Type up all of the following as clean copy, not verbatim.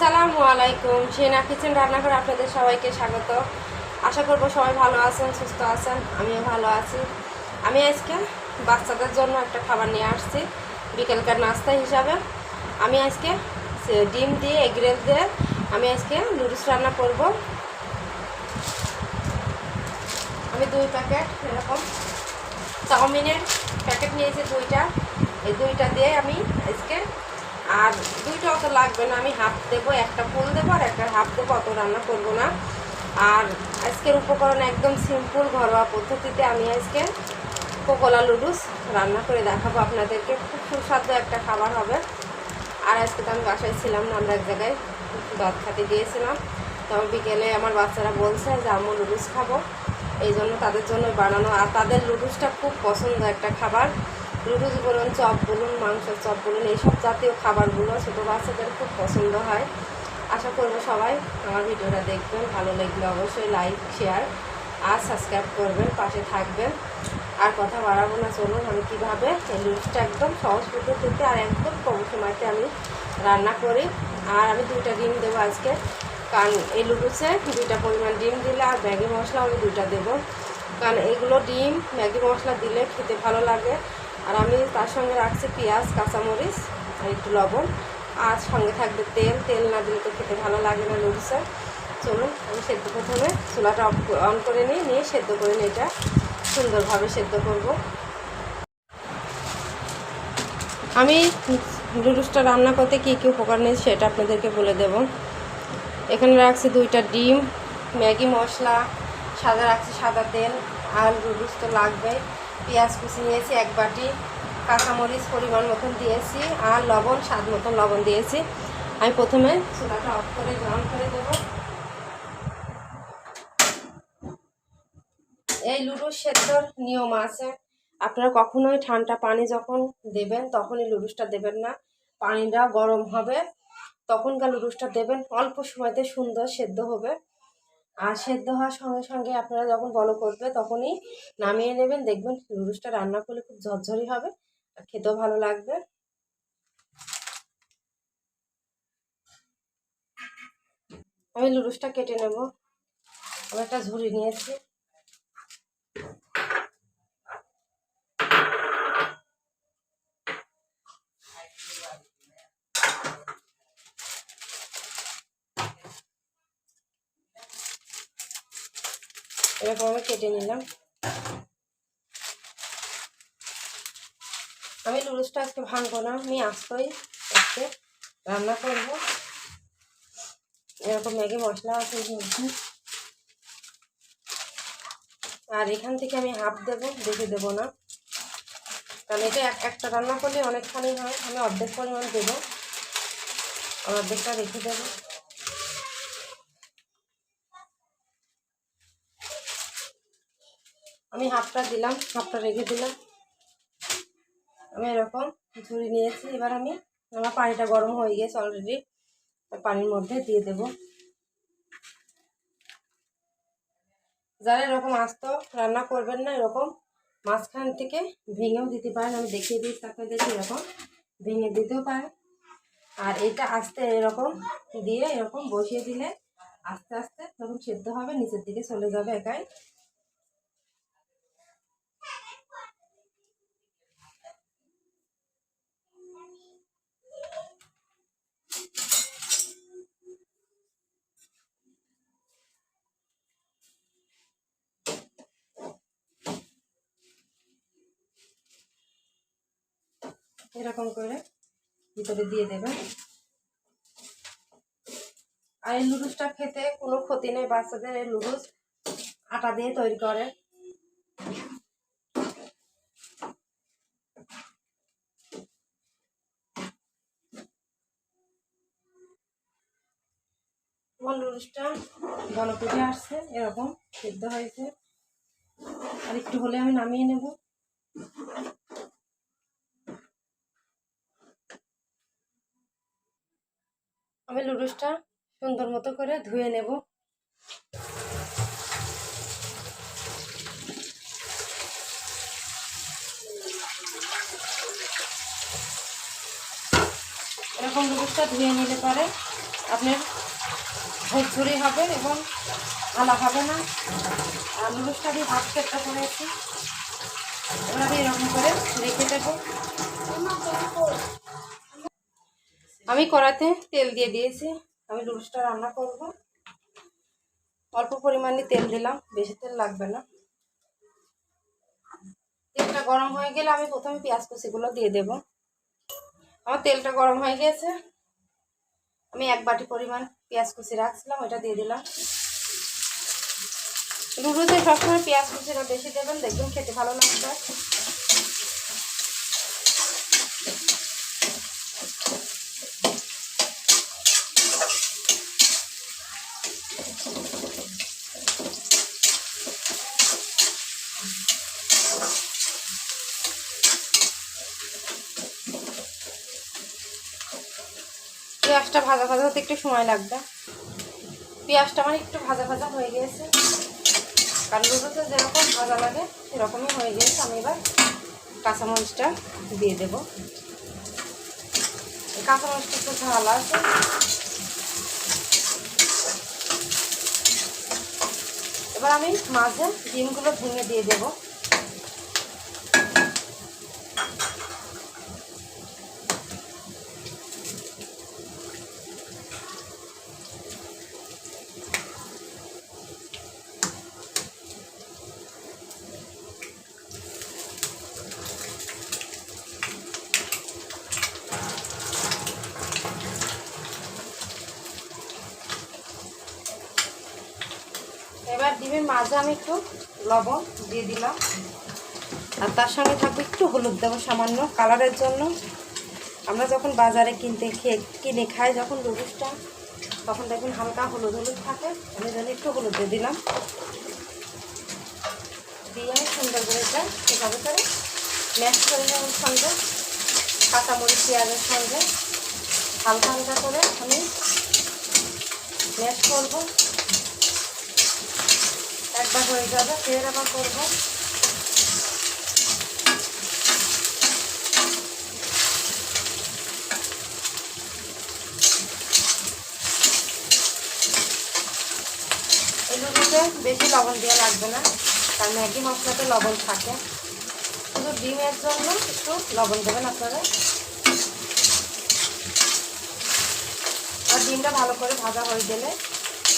আসসালামু আলাইকুম। সেনা কিচেন রান্নাঘরে আপনাদের সবাইকে স্বাগত। আশা করব সবাই ভালো আছেন, সুস্থ আছেন। আমিও ভালো আছি। আমি আজকে বাচ্চাদের জন্য একটা খাবার নিয়ে আসছি বিকেলকার নাস্তা হিসাবে। আমি আজকে ডিম দিয়ে এগ রোল দিয়ে আমি আজকে নুডলস রান্না করব। আমি 2 প্যাকেট এরকম চাউমিনের প্যাকেট নিয়েছি, 2টা। এই 2টা দিয়ে আমি আজকে, আর 2টা অত লাগবে না, আমি হাফ দেবো, একটা ফুল দেবো আর একটা হাফ দেবো, অত রান্না করব না। আর আজকের উপকরণ একদম সিম্পল ঘরোয়া পদ্ধতিতে আমি আজকে কোকোলা নুডলস রান্না করে দেখাবো আপনাদেরকে। খুব সুস্বাদু একটা খাবার হবে। আর আজকে তো আমি বাসায় ছিলাম না, আমরা এক জায়গায় দুধ খাতে গিয়েছিলাম। তো বিকেলে আমার বাচ্চারা বলছে যে আম্মু নুডলস খাবো, এই জন্য তাদের জন্য বানানো। আর তাদের নুডলসটা খুব পছন্দ একটা খাবার। নুডলস বলুন, চপ বলুন, মাংসের চপ বলুন, এইসব জাতীয় খাবারগুলো ছোটো বাচ্চাদের খুব পছন্দ হয়। আশা করবো সবাই আমার ভিডিওটা দেখবেন, ভালো লাগলে অবশ্যই লাইক, শেয়ার আর সাবস্ক্রাইব করবেন, পাশে থাকবেন। আর কথা বাড়াবো না, চলুন আমি কীভাবে এই নুডলসটা একদম সহজ পদ্ধতিতে আর একদম কম সময়তে আমি রান্না করি। আর আমি 2টা ডিম দেবো আজকে, কারণ এই নুডলসে 2টা পরিমাণ ডিম দিলে, আর ম্যাগি মশলাও আমি 2টা দেবো, কারণ এগুলো ডিম ম্যাগি মশলা দিলে খেতে ভালো লাগে। আর আমি তার সঙ্গে রাখছি পেঁয়াজ, কাঁচামরিচ আর একটু লবণ, আর সঙ্গে থাকবে তেল। তেল না দিলে তো খেতে ভালো লাগে না নুডলসে। চলুন আমি প্রথমে চুলাটা অন করে নিয়ে সেদ্ধ করে নিই, এটা সুন্দরভাবে সেদ্ধ করব। আমি নুডলসটা রান্না করতে কী কী উপকরণ নিয়েছি সেটা আপনাদেরকে বলে দেব। এখানে রাখছি 2টা ডিম, ম্যাগি মশলা, রাখছি সাদা তেল, আর নুডলস তো লাগবে। পেঁয়াজ কুচি নিয়েছি 1 বাটি, কাঁচামরিচ পরিমাণ মতন দিয়েছি, আর লবণ স্বাদ মতন লবণ দিয়েছি। আমি প্রথমে চুলাটা অফ করে অন করে দেব। এই নুডলস সেদ্ধর নিয়ম আছে, আপনারা কখনোই ঠান্ডা পানি যখন দেবেন তখনই নুডলসটা দেবেন না। পানিটা গরম হবে তখনকার নুডলসটা দেবেন, অল্প সময়তে সুন্দর সেদ্ধ হবে। আর সেদ্ধ হওয়ার সঙ্গে সঙ্গে আপনারা যখন বলো করবে তখনই নামিয়ে নেবেন। দেখবেন নুডলসটা রান্না করলে খুব ঝরঝরি হবে আর খেতেও ভালো লাগবে। আমি নুডলসটা কেটে নেব। আমি একটা ঝুড়ি নিয়েছি। এরকম আমি কেটে নিলাম। আমি নুডলসটা আজকে ভাঙবো না, আমি আস্তই আজকে রান্না করব। এরকম ম্যাগি মশলা আছে, আর এখান থেকে আমি হাফ দেবো, বেশি দেবো না, কারণ এটা একটা রান্না করলে অনেকখানি হয়। আমি অর্ধেক পরিমাণ দেবো, অর্ধেকটা রেখে দেবো। আমি হাফটা দিলাম, হাফটা রেখে দিলাম। আমি এরকম ঝুড়ি নিয়েছি। এবার আমি, আমার পানিটা গরম হয়ে গেছে অলরেডি, পানির মধ্যে দিয়ে দেব। যারা এরকম আস্ত রান্না করবেন না, এরকম মাঝখান থেকে ভেঙেও দিতে পারেন। আমি দেখিয়ে দিই আপনাদেরকে, এরকম ভেঙে দিতেও পারেন। আর এটা আস্তে এরকম দিয়ে এরকম বসিয়ে দিলে আস্তে আস্তে যখন সেদ্ধ হবে নিচের দিকে চলে যাবে একাই। এরকম করে ভিতরে দিয়ে দেবেন। আর এই নুডলসটা খেতে কোনো ক্ষতি নেই, বাচ্চাদের এই নুডলস আটা দিয়ে তৈরি করে। আমার নুডলসটা গণপুজে আসছে, এরকম সিদ্ধ হয়েছে। আর একটু হলে আমি নামিয়ে নেব। আমি নুডলসটা সুন্দর মতো করে ধুয়ে নেব। এরকম নুডলসটা ধুয়ে নিলে পরে আপনার ঝুরঝুরি হবে এবং আলা হবে না। আর নুডলসটা দিয়ে ভাত সেদ্ধ করেছি, এবার আমি এরকম করে রেখে দেবো। আমি কড়াতে তেল দিয়ে দিয়েছি, আমি নুডলসটা রান্না করব। অল্প পরিমাণে তেল দিলাম, বেশি তেল লাগবে না। তেলটা গরম হয়ে গেলে আমি প্রথমে পেঁয়াজ কুচিগুলো দিয়ে দেব। আমার তেলটা গরম হয়ে গেছে, আমি 1 বাটি পরিমাণ পেঁয়াজ কুচি রাখছিলাম, ওইটা দিয়ে দিলাম। নুডলসে সবসময় পেঁয়াজ কুচিটা বেশি দেবেন, দেখবেন খেতে ভালো লাগবে। পেঁয়াজটা ভাজা ভাজা হতে একটু সময় লাগবে। পেঁয়াজটা আমার একটু ভাজা ভাজা হয়ে গিয়েছে, কারণ নুডলসে যেরকম ভাজা লাগে সেরকমই হয়ে গিয়েছে। আমি এবার কাঁচামরিচটা দিয়ে দেবো। কাঁচামরিচটা একটু ঝাল আছে। এবার আমি মাঝে ডিমগুলো ভেঙে দিয়ে দেবো। এবার ডিমের মাঝে আমি একটু লবণ দিয়ে দিলাম, আর তার সঙ্গে থাকবে একটু হলুদ দেবো সামান্য কালারের জন্য। আমরা যখন বাজারে কিনে খাই যখন নুডলসটা, তখন দেখুন হালকা হলুদ হলুদ থাকে, আমি যেন একটু হলুদ দিয়ে দিলাম। দিয়ে আমি সুন্দর করে এটা সেভাবে করে ম্যাশ করে নেওয়ার সঙ্গে কাঁচামরিচ পেঁয়াজের সঙ্গে হালকা হালকা করে আমি ম্যাশ করবো। একবার হয়ে যাবে, ফের আবার করবো। এই নুডলসে বেশি লবণ দেওয়া লাগবে না, কারণ ম্যাগি মশলাতে লবণ থাকে। শুধু ডিমের জন্য একটু লবণ দেবেন আপনারা। আর ডিমটা ভালো করে ভাজা হয়ে গেলে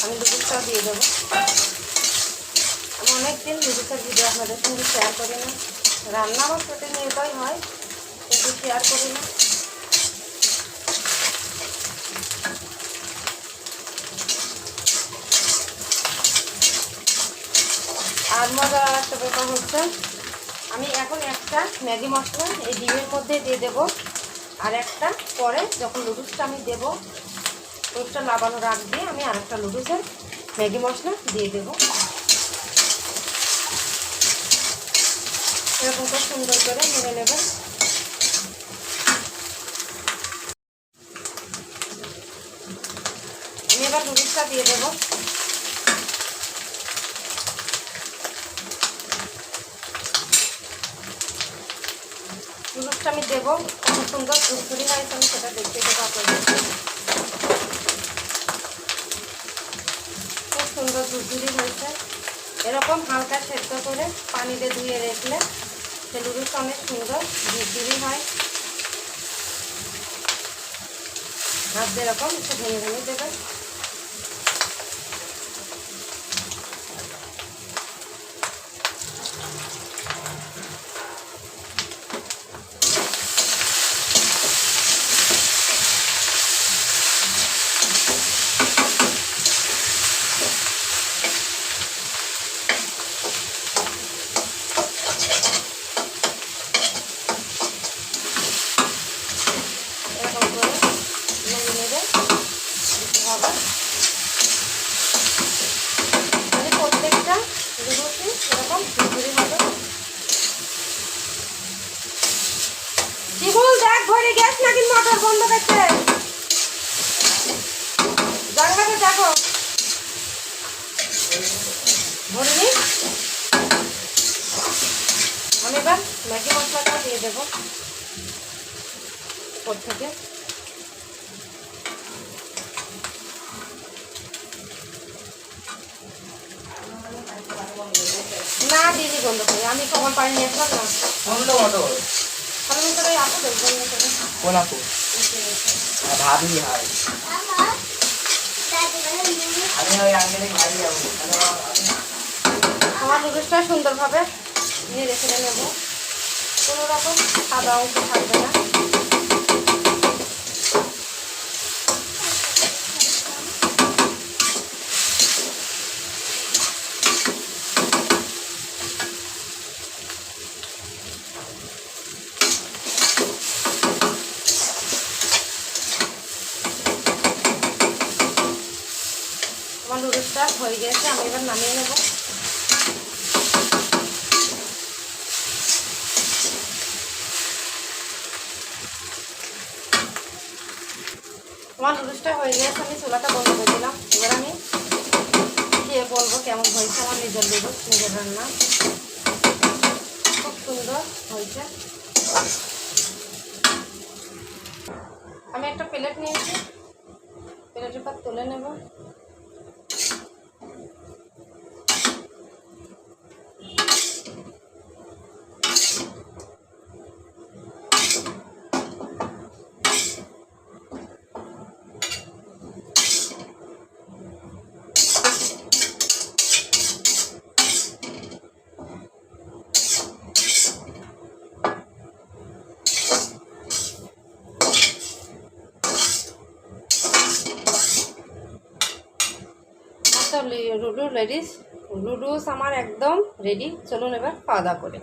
আমি নুডলসটা দিয়ে দেবো। আমি অনেকদিন নুডলসের ভিডিও আপনাদের সঙ্গে শেয়ার করি না, রান্না আমার প্রতিনিয়তই হয় কিন্তু শেয়ার করি না। আর মজার আর একটা ব্যাপার হচ্ছে, আমি এখন একটা ম্যাগি মশলা এই ডিমের মধ্যে দিয়ে দেবো, আর একটা পরে যখন নুডলসটা আমি দেবো, নুডলসটা লাবানোর আগ দিয়ে আমি আর একটা নুডলসের ম্যাগি মশলা দিয়ে দেবো। এরকম করে সুন্দর করে নেড়ে নেবেন। আমি এবার নুডলসটা দিয়ে দেবো। নুডলসটা আমি দেবো, খুব সুন্দর ঝুরঝুরি হয়েছে, আমি সেটা দেখতে দেবো আপনাদের। খুব সুন্দর ঝুরঝুরি হয়েছে। এরকম হালকা সেদ্ধ করে পানিতে ধুয়ে রাখলে সে নুডলসটা অনেক সুন্দর ঝুরঝুরি হয়। হাত দিয়ে এরকম একটু ভেঙে ভেঙে দেবেন। প্রত্যেকটা নুডলসই এরকম ঝুরঝুরি হবে। শিবুল দেখ ঘরে গ্যাস নাকি মোটর বন্ধ করছে, জানলাটা দেখো ভরিনি। আমি এবার ম্যাগি মশলাটা দিয়ে দেবো উপর থেকে। না দিদি বন্ধ করি, আমি কখন পানি নিয়ে আসলাম না। বন্ধ বন্ধ করো। আমি ভিতরে আপু দেখ বন্ধ করে। কোন আপু? ভাবি হয়। আমি ওই আঙ্কেলের ভাই যাবো। আমার নুডলসটা সুন্দরভাবে নিয়ে রেখে নেব, কোনো রকম সাদা অংশ থাকবে না। আমার নুডলসটা হয়ে গেছে, আমি এবার নামিয়ে নেব। আমার নুডলসটা হয়ে গেছে, আমি চুলাটা বন্ধ করে দিলাম। এবার আমি খেয়ে বলবো কেমন হয়েছে আমার নিজের নুডলস, নিজের রান্না। খুব সুন্দর হয়েছে। আমি একটা প্লেট নিয়েছি, প্লেটের পর তুলে নেব। লুডুস আমার একদম রেডি। চলুন এবার খাওয়া দাওয়া করে।